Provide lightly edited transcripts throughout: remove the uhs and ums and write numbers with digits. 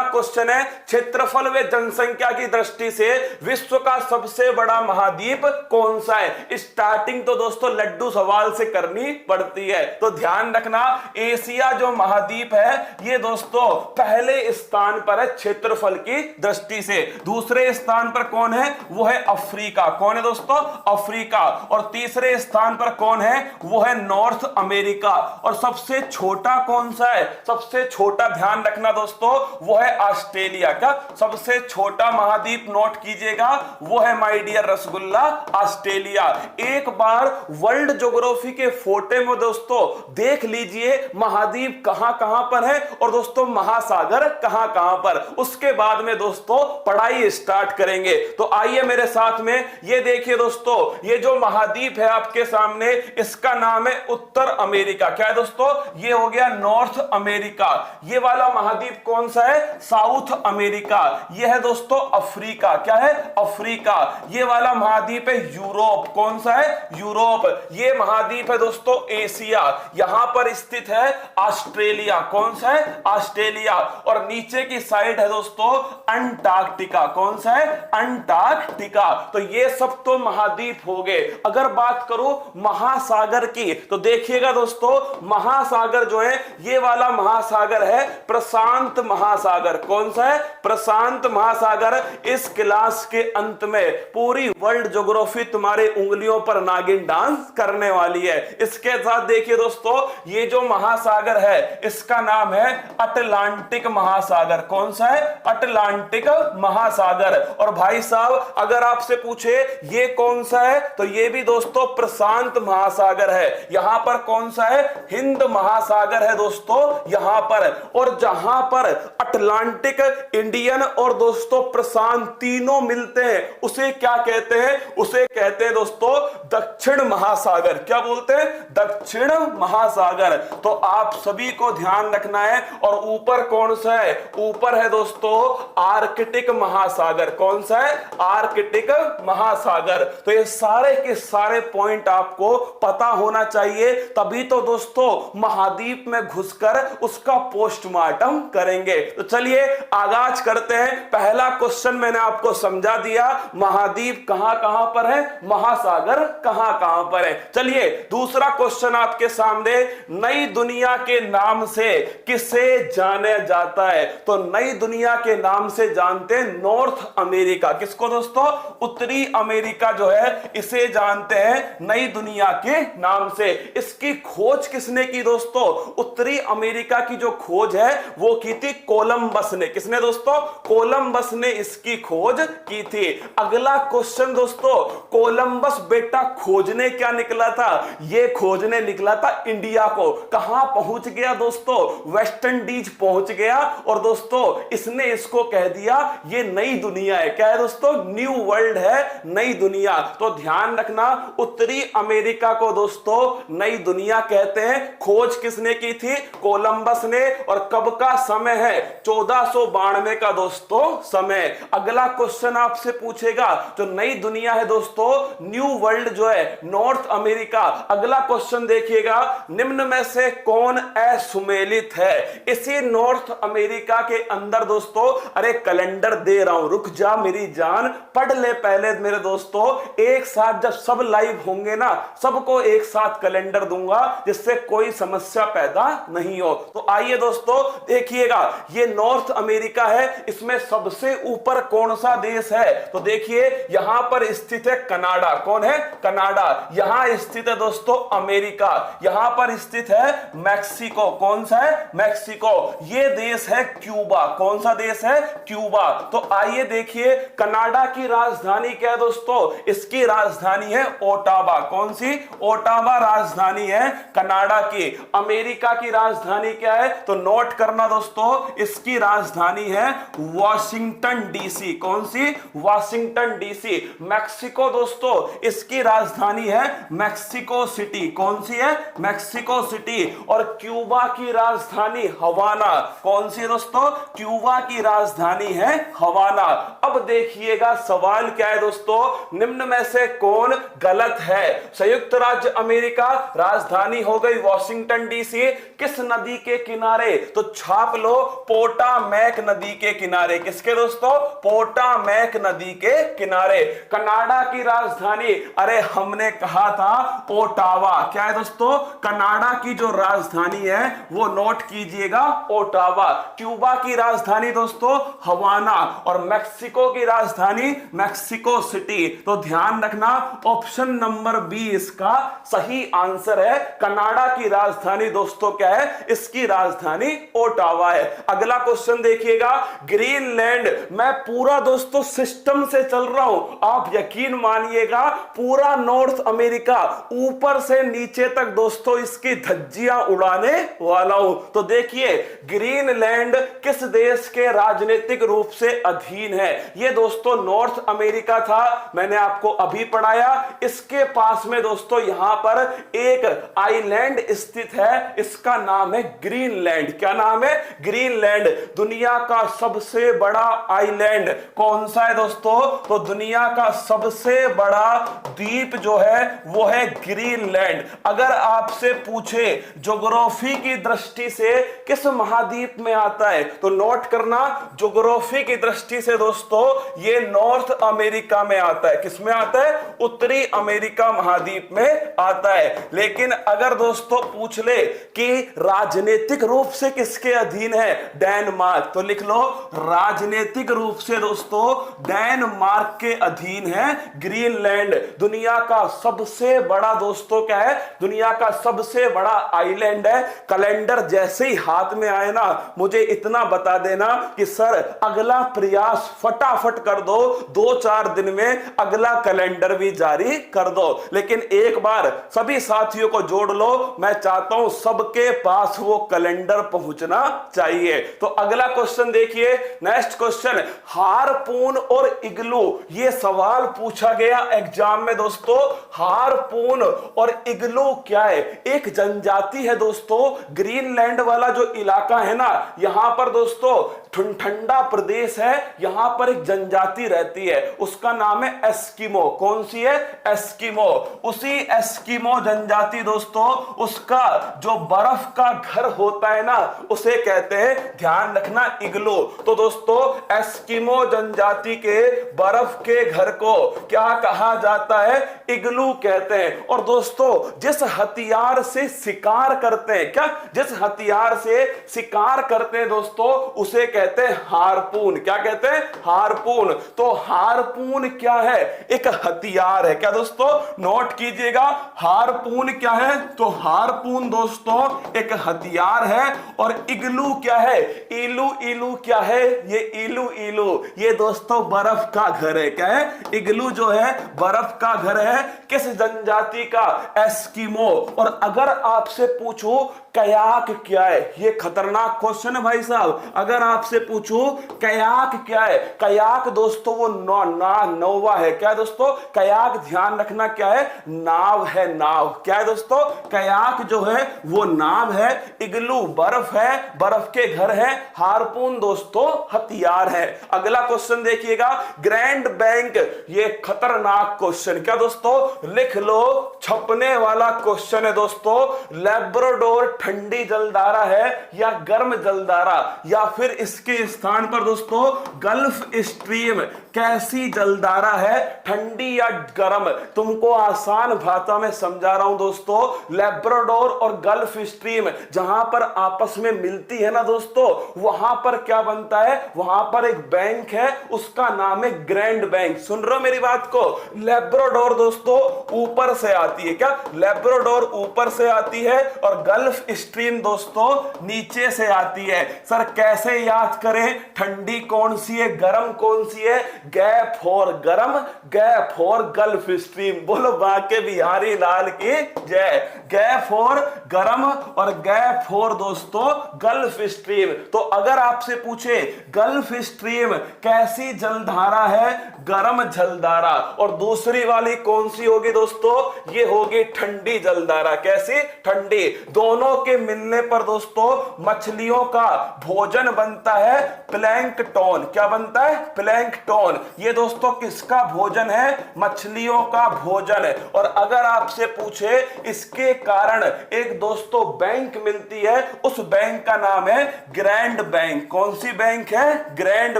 Question है, क्षेत्रफल व जनसंख्या की दृष्टि से विश्व का सबसे बड़ा महाद्वीप कौन सा है। स्टार्टिंग तो दोस्तों लड्डू सवाल से करनी पड़ती है, तो ध्यान रखना एशिया जो महाद्वीप है ये दोस्तों पहले स्थान पर है क्षेत्रफल की दृष्टि से। दूसरे स्थान पर कौन है, वो है अफ्रीका। कौन है दोस्तों, अफ्रीका। और तीसरे स्थान पर कौन है, वो है नॉर्थ अमेरिका। और सबसे छोटा कौन सा है, सबसे छोटा ध्यान रखना दोस्तों वो है ऑस्ट्रेलिया। क्या सबसे छोटा महाद्वीप नोट कीजिएगा, वो है माय डियर रसगुल्ला ऑस्ट्रेलिया। एक बार वर्ल्ड ज्योग्राफी के फोटो में दोस्तों देख लीजिए महाद्वीप कहां कहां पर है और दोस्तों महासागर कहां कहां पर, उसके बाद में दोस्तों पढ़ाई स्टार्ट करेंगे। तो आइए मेरे साथ में, ये देखिए दोस्तों ये जो महाद्वीप है आपके सामने इसका नाम है उत्तर अमेरिका। क्या है दोस्तों, ये हो गया नॉर्थ अमेरिका। ये वाला महाद्वीप कौन सा है, साउथ अमेरिका। ये है दोस्तों अफ्रीका। क्या है, अफ्रीका। ये वाला महाद्वीप है यूरोप। कौन सा है, यूरोप। ये महाद्वीप है दोस्तों एशिया। यहां पर स्थित है ऑस्ट्रेलिया। कौन सा है, ऑस्ट्रेलिया। और नीचे की साइड है दोस्तों अंटार्कटिका। कौन सा है, अंटार्कटिका। तो ये सब तो महाद्वीप हो गए। अगर बात करूं महासागर की तो देखिएगा दोस्तों महासागर जो है ये वाला महासागर है प्रशांत महासागर। कौन सा है, प्रशांत महासागर। इस क्लास के अंत में पूरी वर्ल्ड ज्योग्राफी तुम्हारे उंगलियों पर नागिन डांस करने वाली है। इसके साथ देखिए दोस्तों ये जो महासागर है इसका नाम है अटलांटिक महासागर। कौन सा है, अटलांटिक महासागर। और भाई साहब अगर आपसे पूछे ये कौन सा है तो ये भी दोस्तों प्रशांत महासागर है। यहां पर कौन सा है, हिंद महासागर है दोस्तों यहां पर। और जहां पर अटलांटिक, इंडियन और दोस्तों प्रशांत तीनों मिलते हैं उसे क्या कहते हैं, उसे कहते हैं दोस्तों दक्षिण महासागर। क्या बोलते हैं, दक्षिण महासागर। तो आप सभी को ध्यान रखना है। और ऊपर कौन सा है, ऊपर है दोस्तों आर्कटिक महासागर। कौन सा है, आर्कटिक महासागर। तो ये सारे के सारे पॉइंट आपको पता होना चाहिए, तभी तो दोस्तों महाद्वीप में घुसकर उसका पोस्टमार्टम करेंगे। तो चलिए आगाज करते हैं। पहला क्वेश्चन मैंने आपको समझा दिया, महाद्वीप कहां कहां पर है, महासागर कहां कहां पर है। चलिए दूसरा क्वेश्चन आपके सामने, नई दुनिया के नाम से किसे जाना जाता है। तो नई दुनिया के नाम से जानते हैं नॉर्थ अमेरिका। किसको दोस्तों, उत्तरी अमेरिका जो है इसे जानते हैं नई दुनिया के नाम से। इसकी खोज किसने की दोस्तों, उत्तरी अमेरिका की जो खोज है वो की थी कोलंबस ने। किसने दोस्तों, कोलंबस ने इसकी खोज की थी। अगला क्वेश्चन दोस्तों, कोलंबस बेटा खोजने क्या निकला था, ये खोजने निकला था इंडिया को। कहां पहुंच गया दोस्तों, वेस्ट इंडीज पहुंच गया। और दोस्तों इसने इसको कह दिया ये नई दुनिया है। क्या है दोस्तों, न्यू वर्ल्ड है, नई दुनिया। तो ध्यान रखना उत्तरी अमेरिका को दोस्तों नई दुनिया कहते हैं। खोज किसने की थी, कोलंबस ने। और कब का समय है, 1492 का दोस्तों समय। अगला क्वेश्चन आपसे पूछेगा जो नई दुनिया है दोस्तों, न्यू वर्ल्ड जो है नॉर्थ अमेरिका। अगला क्वेश्चन देखिएगा, निम्न में से कौन असुमेलित है। इसी नॉर्थ अमेरिका के अंदर दोस्तों, अरे कैलेंडर दे रहा हूं, रुक जा मेरी जान, पढ़ ले पहले मेरे दोस्तों। एक साथ जब सब लाइव होंगे ना, सबको एक साथ कैलेंडर दूंगा जिससे कोई समस्या पैदा नहीं हो। तो आइए दोस्तों देखिएगा, ये नॉर्थ अमेरिका है, इसमें सबसे ऊपर कौन सा देश है। तो देखिए यहां पर स्थित है कनाडा। कौन है, कनाडा। यहां स्थित है दोस्तों अमेरिका। यहां पर स्थित है मैक्सिको। कौन सा है, मैक्सिको। ये देश है क्यूबा। कौन सा देश है, क्यूबा। तो आइए देखिए कनाडा की राजधानी क्या है दोस्तों, इसकी राजधानी है ओटावा। कौन सी, ओटावा राजधानी है कनाडा की। अमेरिका की राजधानी क्या है, तो नोट करना दोस्तों, इसकी राजधानी है वॉशिंगटन डीसी। कौन सी, वॉशिंगटन डीसी। मैक्सिको दोस्तों इसकी राजधानी है मैक्सिको सिटी। कौन सी है, मैक्सिको सिटी। और क्यूबा की राजधानी हवाना। कौन सी दोस्तों, क्यूबा की राजधानी है हवाना। अब देखिएगा सवाल क्या है दोस्तों, निम्न में से कौन गलत है। संयुक्त राज्य अमेरिका राजधानी हो गई वॉशिंगटन डीसी, किस नदी के किनारे, तो छाप लो पोर्ट पोटामैक नदी के किनारे। किसके दोस्तों? पोटामैक नदी के किनारे। कनाडा की राजधानी, अरे हमने कहा था ओटावा। क्या है दोस्तों? कनाडा की जो राजधानी है वो नोट कीजिएगा, ओटावा। क्यूबा की राजधानी दोस्तों हवाना, और मैक्सिको की राजधानी मैक्सिको सिटी। तो ध्यान रखना ऑप्शन नंबर बी इसका सही आंसर है। कनाडा की राजधानी दोस्तों क्या है? इसकी राजधानी ओटावा है। अगला क्वेश्चन देखिएगा, ग्रीनलैंड। मैं पूरा दोस्तों सिस्टम से चल रहा हूं, आप यकीन मानिएगा पूरा नॉर्थ अमेरिका ऊपर से नीचे तक दोस्तों इसकी धज्जियां उड़ाने वाला हूं। तो देखिए ग्रीनलैंड किस देश के राजनीतिक रूप से अधीन है? ये दोस्तों नॉर्थ अमेरिका था, मैंने आपको अभी पढ़ाया। इसके पास में दोस्तों यहां पर एक आइलैंड स्थित है, इसका नाम है ग्रीनलैंड। क्या नाम है? ग्रीनलैंड। दुनिया का सबसे बड़ा आइलैंड कौन सा है दोस्तों? तो दुनिया का सबसे बड़ा द्वीप जो है वो है ग्रीनलैंड। अगर आपसे पूछे ज्योग्राफी की दृष्टि से किस महाद्वीप में आता है, तो नोट करना ज्योग्राफी की दृष्टि से दोस्तों ये नॉर्थ अमेरिका में आता है। किस में आता है? उत्तरी अमेरिका महाद्वीप में आता है। लेकिन अगर दोस्तों पूछ ले कि राजनीतिक रूप से किसके अधीन है? डेनमार्क। तो लिख लो राजनीतिक रूप से दोस्तों डेनमार्क के अधीन है ग्रीनलैंड। दुनिया का सबसे बड़ा दोस्तों क्या है? दुनिया का सबसे बड़ा आइलैंड है। कैलेंडर जैसे ही हाथ में आए ना, मुझे इतना बता देना कि सर अगला प्रयास फटाफट कर दो, 2-4 दिन में अगला कैलेंडर भी जारी कर दो। लेकिन एक बार सभी साथियों को जोड़ लो, मैं चाहता हूं सबके पास वो कैलेंडर पहुंचना चाहिए। तो अगला क्वेश्चन देखिए, नेक्स्ट क्वेश्चन, हारपून और इग्लू। ये सवाल पूछा गया एग्जाम में दोस्तों। हारपून और इग्लू क्या है? एक जनजाति है दोस्तों। ग्रीनलैंड वाला जो इलाका है ना, यहां पर दोस्तों ठंडा प्रदेश है, यहां पर एक जनजाति रहती है, उसका नाम है एस्किमो। कौन सी है? एस्किमो। उसी एस्किमो जनजाति दोस्तों, उसका जो बर्फ का घर होता है ना, उसे कहते हैं, ध्यान रखना, इग्लू। तो दोस्तों एस्किमो जनजाति के बर्फ के घर को क्या कहा जाता है? इग्लू कहते हैं। और दोस्तों जिस हथियार से शिकार करते हैं, क्या जिस हथियार से शिकार करते हैं दोस्तों, उसे कहते हैं हारपून। क्या कहते हैं? हारपून। तो हारपून क्या है? एक हथियार है। क्या दोस्तों? नोट कीजिएगा, हारपून क्या है? तो हारपून दोस्तों एक हथियार है। और इग्लू क्या है? इलू। इलू क्या है? ये इलू इलू ये दोस्तों बर्फ का घर है। क्या है? इग्लू जो है बर्फ का घर है। किस जनजाति का? एस्किमो। और अगर आपसे पूछूं कयाक क्या है? ये खतरनाक क्वेश्चन है भाई साहब। अगर आपसे पूछूं कयाक क्या है? कयाक दोस्तों वो नौवा है। क्या है दोस्तों? कयाक ध्यान रखना क्या है? नाव है, नाव। क्या है दोस्तों? कयाक जो है वो नाव है। इग्लू बर्फ है, बर्फ के घर है। हारपून दोस्तों हथियार है। अगला क्वेश्चन देखिएगा, ग्रैंड बैंक। ये खतरनाक क्वेश्चन। क्या दोस्तों? लिख लो, छपने वाला क्वेश्चन है दोस्तों। लैब्राडोर ठंडी जलधारा है या गर्म जलधारा, या फिर इसके स्थान पर दोस्तों गल्फ स्ट्रीम कैसी जलधारा है? ठंडी या गर्म? तुमको आसान भाषा में समझा रहा हूं दोस्तों। लैब्राडोर और गल्फ स्ट्रीम जहां पर आपस में मिलती है ना दोस्तों, वहां पर क्या बनता है? वहां पर एक बैंक है, उसका नाम है ग्रैंड बैंक। सुन रहे हो मेरी बात को? लैब्राडोर दोस्तों ऊपर से आती है। क्या? लैब्राडोर ऊपर से आती है और गल्फ स्ट्रीम दोस्तों नीचे से आती है। सर कैसे याद करें? ठंडी कौन सी है, गर्म कौन सी है? गैप फॉर गर्म, गैप फॉर गल्फ स्ट्रीम। बोलो बाके बिहारी लाल की जय। गैप फॉर गर्म और गैप फॉर दोस्तों गल्फ स्ट्रीम। तो अगर आपसे पूछे गल्फ स्ट्रीम कैसी जलधारा है? गर्म जलधारा। और दूसरी वाली कौन सी होगी दोस्तों? ये होगी ठंडी जलधारा। कैसी? ठंडी। दोनों के मिलने पर दोस्तों मछलियों का भोजन बनता है प्लैंकटन। क्या बनता है? प्लैंकटन। ये दोस्तों किसका भोजन है? मछलियों का भोजन है। और अगर आपसे पूछे इसके कारण एक दोस्तों बैंक मिलती है, उस बैंक का नाम है ग्रैंड बैंक। कौन सी बैंक है? Grand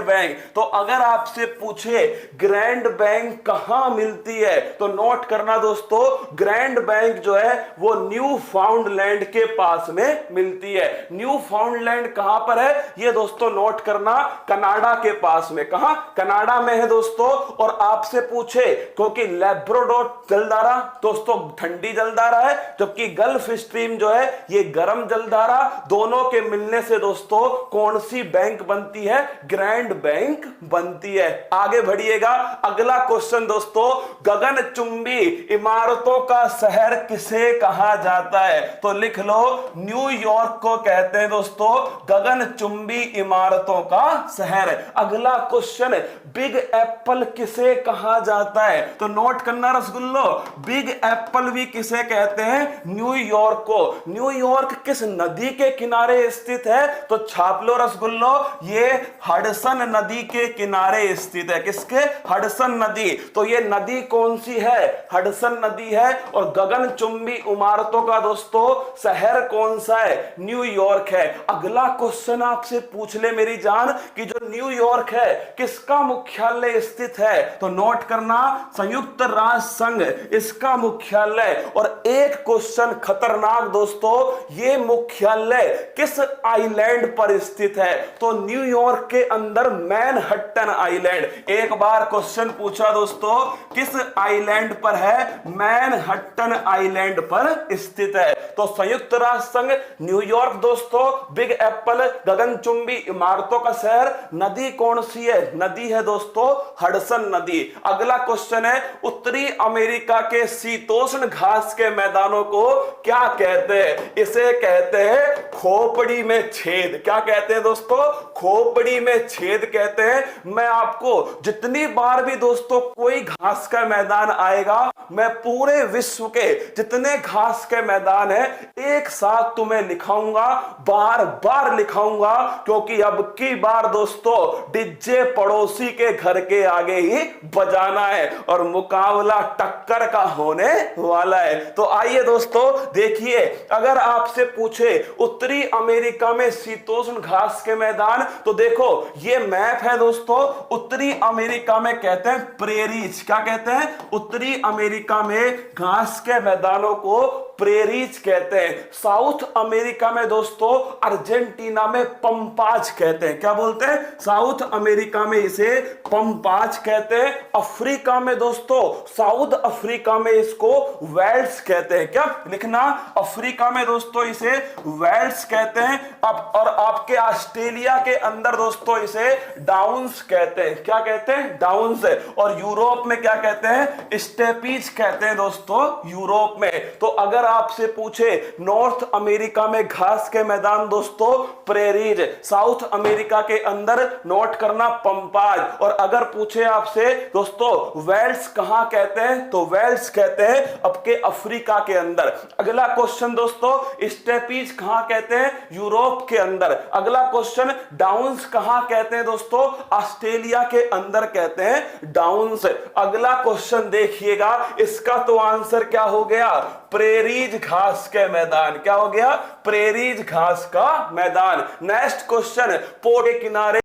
bank. तो अगर आपसे पूछे ग्रैंड बैंक कहां मिलती है तो नोट करना दोस्तों, ग्रैंड बैंक जो है वो न्यू फाउंडलैंड के पास में मिलती है। न्यू फाउंडलैंड कहां पर है ये दोस्तों नोट करना, कनाडा के पास में। कहां? कनाडा में है दोस्तों। और आपसे पूछे क्योंकि लैब्राडोर जलधारा दोस्तों ठंडी जलधारा है, जबकि गल्फ स्ट्रीम जो है ये गर्म जलधारा, दोनों के मिलने से दोस्तों कौन सी बैंक बनती है? ग्रैंड बैंक बनती है। आगे बढ़िएगा, अगला क्वेश्चन दोस्तों, गगनचुंबी इमारतों का शहर किसे कहा जाता है? तो लिख लो, न्यूयॉर्क को कहते हैं दोस्तों गगनचुंबी इमारतों का शहर। अगला क्वेश्चन, बिग एप्पल किसे कहा जाता है? तो नोट करना रसगुल्लो, बिग एप्पल भी किसे कहते हैं? न्यूयॉर्क को। न्यूयॉर्क किस नदी के किनारे स्थित है? तो छाप लो रसगुल्लो, ये हडसन नदी के किनारे स्थित है। किसके? हडसन नदी। तो ये नदी कौन सी है? हडसन नदी है। और गगनचुंबी इमारतों का दोस्तों शहर कौन सा है? न्यूयॉर्क है। अगला क्वेश्चन आपसे पूछ ले मेरी जान कि जो न्यूयॉर्क है किसका मुख्यालय स्थित है? तो नोट करना, संयुक्त राष्ट्र संघ इसका मुख्यालय। और एक क्वेश्चन खतरनाक दोस्तों, ये मुख्यालय किस आइलैंड पर स्थित है? तो न्यूयॉर्क के अंदर मैनहट्टन आइलैंड। एक बार क्वेश्चन पूछा दोस्तों, किस आइलैंड पर है? मैनहट्टन आइलैंड पर स्थित है। तो संयुक्त राष्ट्र संघ, न्यूयॉर्क दोस्तों, बिग एप्पल, गगनचुंबी इमारतों का शहर। नदी कौन सी है? नदी है दोस्तों हडसन नदी। अगला क्वेश्चन है, उत्तरी अमेरिका के शीतोष्ण घास के मैदानों को क्या कहते हैं? इसे कहते हैं खोपड़ी में छेद। क्या कहते हैं दोस्तों? खोपड़ी में छेद कहते हैं। मैं आपको जितनी बार भी दोस्तों कोई घास का मैदान आएगा, मैं पूरे विश्व के जितने घास के मैदान है एक साथ तुम्हें लिखाऊंगा, बार बार लिखाऊंगा, क्योंकि अब की बार दोस्तों डीजे पड़ोसी के घर के आगे ही बजाना है और मुकाबला टक्कर का होने वाला है। तो आइए दोस्तों देखिए, अगर आपसे पूछे उत्तरी अमेरिका में शीतोष्ण घास के मैदान, तो देखो ये मैप है दोस्तों। उत्तरी अमेरिका में कहते हैं प्रेरीज। क्या कहते हैं? उत्तरी अमेरिका में घास के मैदानों को प्रेरीज कहते हैं। साउथ अमेरिका में दोस्तों अर्जेंटीना में पंपाज कहते हैं। क्या बोलते हैं? साउथ अमेरिका में इसे पंपाज कहते हैं। अफ्रीका में दोस्तों, साउथ अफ्रीका में इसको वेल्स कहते हैं। क्या लिखना? अफ्रीका में दोस्तों इसे वेल्स कहते हैं। अब और आपके ऑस्ट्रेलिया के अंदर दोस्तों इसे डाउन्स कहते हैं। क्या कहते हैं? डाउन्स। और यूरोप में क्या कहते हैं? स्टेपीज कहते हैं दोस्तों यूरोप में। तो अगर आपसे पूछे नॉर्थ अमेरिका में घास के मैदान दोस्तों प्रेरीज, साउथ अमेरिका के अंदर नोट करना पंपाज। और अगर पूछे आपसे दोस्तों वेल्स कहां कहते हैं, तो वेल्स कहते हैं आपके अफ्रीका के अंदर। अगला क्वेश्चन दोस्तों, स्टेपीज कहां कहते हैं? यूरोप के अंदर। अगला क्वेश्चन, डाउन्स कहां कहते हैं दोस्तों? ऑस्ट्रेलिया के अंदर कहते हैं डाउन्स। अगला क्वेश्चन देखिएगा, इसका तो आंसर क्या हो गया? प्रेरीज घास के मैदान। क्या हो गया? प्रेरीज घास का मैदान। नेक्स्ट क्वेश्चन, पो के किनारे